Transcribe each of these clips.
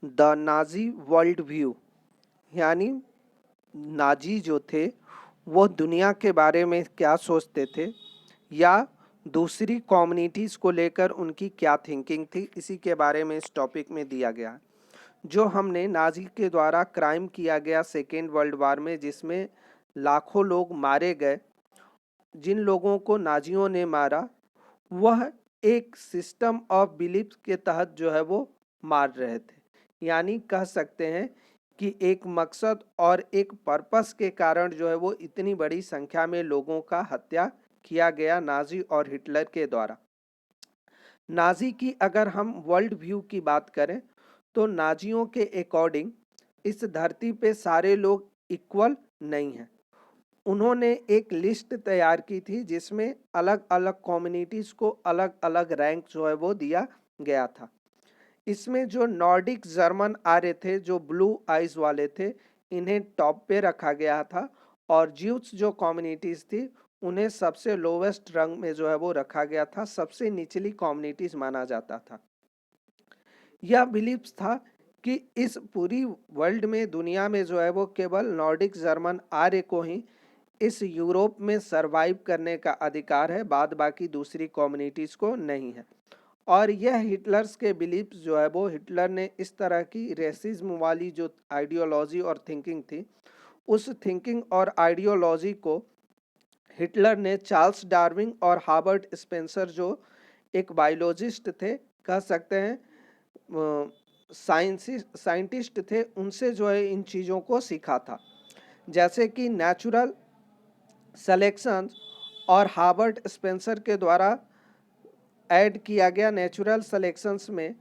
The Nazi world view, यानी Nazi जो थे वो दुनिया के बारे में क्या सोचते थे या दूसरी कम्युनिटीज़ को लेकर उनकी क्या थिंकिंग थी, इसी के बारे में इस टॉपिक में दिया गया है। जो हमने नाजी के द्वारा क्राइम किया गया सेकेंड वर्ल्ड वार में, जिसमें लाखों लोग मारे गए, जिन लोगों को नाजियों ने मारा वह एक सिस्टम ऑफ बिलीफ के तहत जो है वो मार रहे थे। यानी कह सकते हैं कि एक मकसद और एक पर्पस के कारण जो है वो इतनी बड़ी संख्या में लोगों का हत्या किया गया नाजी और हिटलर के द्वारा। नाजी की अगर हम वर्ल्ड व्यू की बात करें तो नाजियों के अकॉर्डिंग इस धरती पे सारे लोग इक्वल नहीं हैं। उन्होंने एक लिस्ट तैयार की थी जिसमें अलग अलग कम्युनिटीज को अलग अलग रैंक जो है वो दिया गया था। इसमें जो नॉर्डिक जर्मन आ रहे थे, जो ब्लू आइज वाले थे, इन्हें टॉप पे रखा गया था, और ज्यूस जो कम्युनिटीज थी उन्हें सबसे लोवेस्ट रंग में जो है वो रखा गया था, सबसे निचली कम्युनिटीज माना जाता था। यह बिलीफ था कि इस पूरी वर्ल्ड में, दुनिया में जो है वो केवल नॉर्डिक जर्मन आर्य को ही इस यूरोप में सरवाइव करने का अधिकार है, बाद बाकी दूसरी कम्युनिटीज को नहीं है। और यह हिटलर्स के बिलीफ जो है वो, हिटलर ने इस तरह की रेसिज्म वाली जो आइडियोलॉजी और थिंकिंग थी, उस थिंकिंग और आइडियोलॉजी को हिटलर ने चार्ल्स डार्विन और हार्बर्ट स्पेंसर, जो एक बायोलॉजिस्ट थे, कह सकते हैं साइंटिस्ट थे, उनसे जो है इन चीज़ों को सीखा था। जैसे कि नेचुरल सिलेक्शन और हार्बर्ट स्पेंसर के द्वारा ऐड किया गया नेचुरल सिलेक्शंस में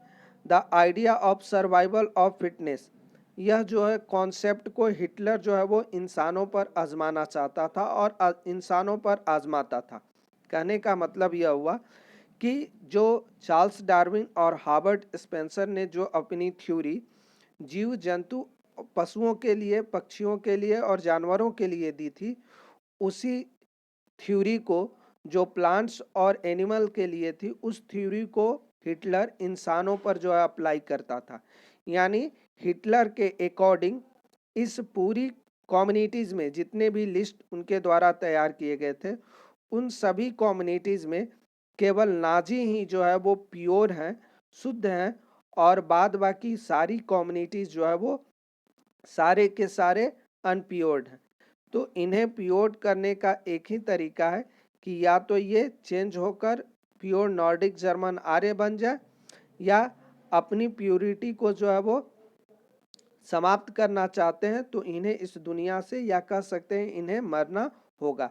the idea of survival of fitness, यह जो है कॉन्सेप्ट को हिटलर जो है वो इंसानों पर आजमाना चाहता था और इंसानों पर आजमाता था। कहने का मतलब यह हुआ कि जो चार्ल्स डार्विन और हार्बर्ट स्पेंसर ने जो अपनी थ्योरी जीव जंतु, पशुओं के लिए, पक्षियों के लिए और जानवरों के लिए दी थी, उसी थ्योरी को जो प्लांट्स और एनिमल के लिए थी, उस थ्योरी को हिटलर इंसानों पर जो है अप्लाई करता था। यानी हिटलर के अकॉर्डिंग इस पूरी कम्युनिटीज़ में जितने भी लिस्ट उनके द्वारा तैयार किए गए थे, उन सभी कम्युनिटीज़ में केवल नाजी ही जो है वो प्योर हैं, शुद्ध हैं, और बाद बाकी सारी कम्युनिटीज़ जो है वो सारे के सारे अनप्योर्ड हैं। तो इन्हें प्योर करने का एक ही तरीका है कि या तो ये चेंज होकर प्योर नॉर्डिक जर्मन आर्य बन जाए, या अपनी प्योरिटी को जो है वो समाप्त करना चाहते हैं तो इन्हें इस दुनिया से, या कह सकते हैं इन्हें मरना होगा।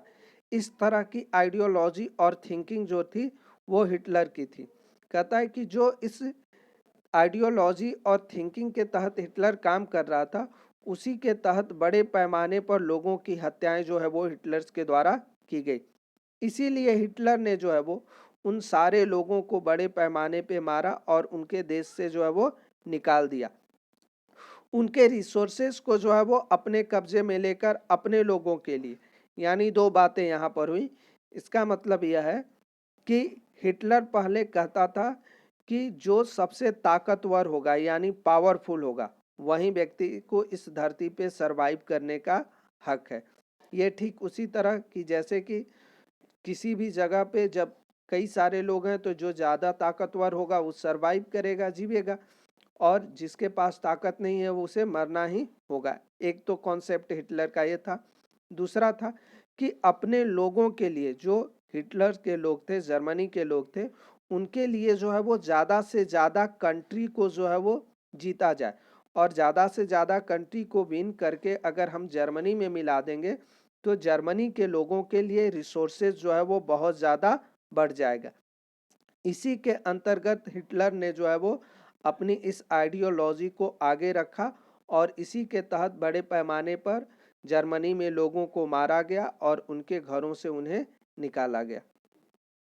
इस तरह की आइडियोलॉजी और थिंकिंग जो थी वो हिटलर की थी। कहता है कि जो इस आइडियोलॉजी और थिंकिंग के तहत हिटलर काम कर रहा था, उसी के तहत बड़े पैमाने पर लोगों की हत्याएं जो है वो हिटलर्स के द्वारा की गई। इसीलिए हिटलर ने जो है वो उन सारे लोगों को बड़े पैमाने पे मारा और उनके देश से जो है वो निकाल दिया। उनके रिसोर्सेस को जो है वो अपने कब्जे में लेकर अपने लोगों के लिए, यानी दो बातें यहाँ पर हुई। इसका मतलब यह है कि हिटलर पहले कहता था कि जो सबसे ताकतवर होगा यानी पावरफुल होगा, वही व्यक्ति को इस धरती पे सरवाइव करने का हक है। ये ठीक उसी तरह की जैसे कि किसी भी जगह पे जब कई सारे लोग हैं तो जो ज़्यादा ताकतवर होगा वो सरवाइव करेगा, जीवेगा, और जिसके पास ताकत नहीं है वो उसे मरना ही होगा। एक तो कॉन्सेप्ट हिटलर का ये था। दूसरा था कि अपने लोगों के लिए, जो हिटलर के लोग थे, जर्मनी के लोग थे, उनके लिए जो है वो ज़्यादा से ज़्यादा कंट्री को जो है वो जीता जाए, और ज़्यादा से ज़्यादा कंट्री को विन करके अगर हम जर्मनी में मिला देंगे तो जर्मनी के लोगों के लिए रिसोर्सेज जो है वो बहुत ज़्यादा बढ़ जाएगा। इसी के अंतर्गत हिटलर ने जो है वो अपनी इस आइडियोलॉजी को आगे रखा, और इसी के तहत बड़े पैमाने पर जर्मनी में लोगों को मारा गया और उनके घरों से उन्हें निकाला गया।